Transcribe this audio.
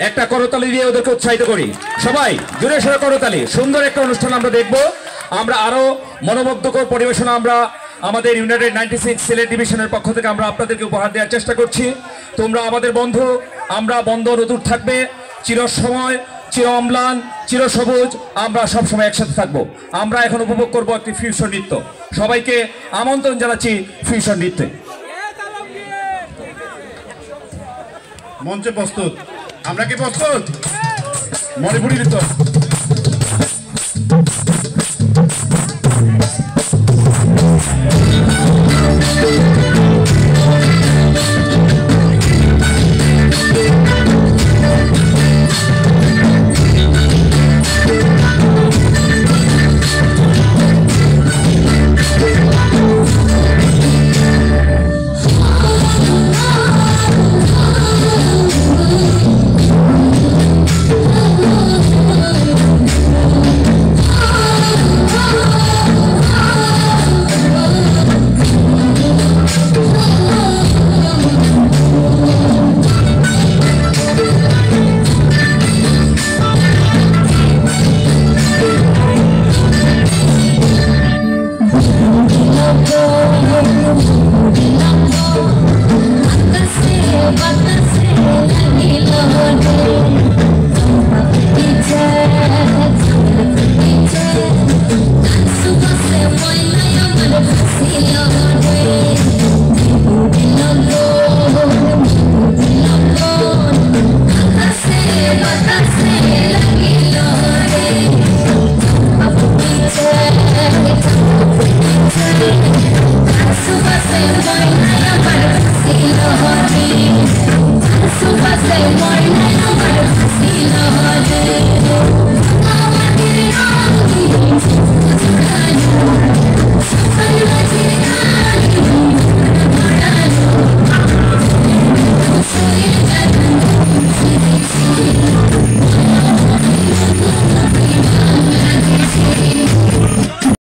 একটা করতালি দিয়ে ওদেরকে উৎসাহিত করি। সবাই জোরে সোরে করতালি। সুন্দর একটা অনুষ্ঠান আমরা দেখব। আমরা আরো মনোমুগ্ধকর পরিবেশনা আমরা আমাদের ইউনাইটেড 96 সিলেট ডিভিশনের পক্ষ থেকে আমরা আপনাদেরকে উপহার দেওয়ার চেষ্টা করছি। তোমরা আমাদের বন্ধু, আমরা বন্ধন অটুট থাকবে চিরসময়, চির অম্লান, চির সবুজ। আমরা সবসময় একসাথে থাকবো। আমরা এখন উপভোগ করব একটি ফিউশন নৃত্য। সবাইকে আমন্ত্রণ জানাচ্ছি ফিউশন নৃত্যে। মঞ্চে প্রস্তুত, আমরা কি প্রস্তুত? মণিপুরি নৃত্য। Super say one night, I'm gonna see the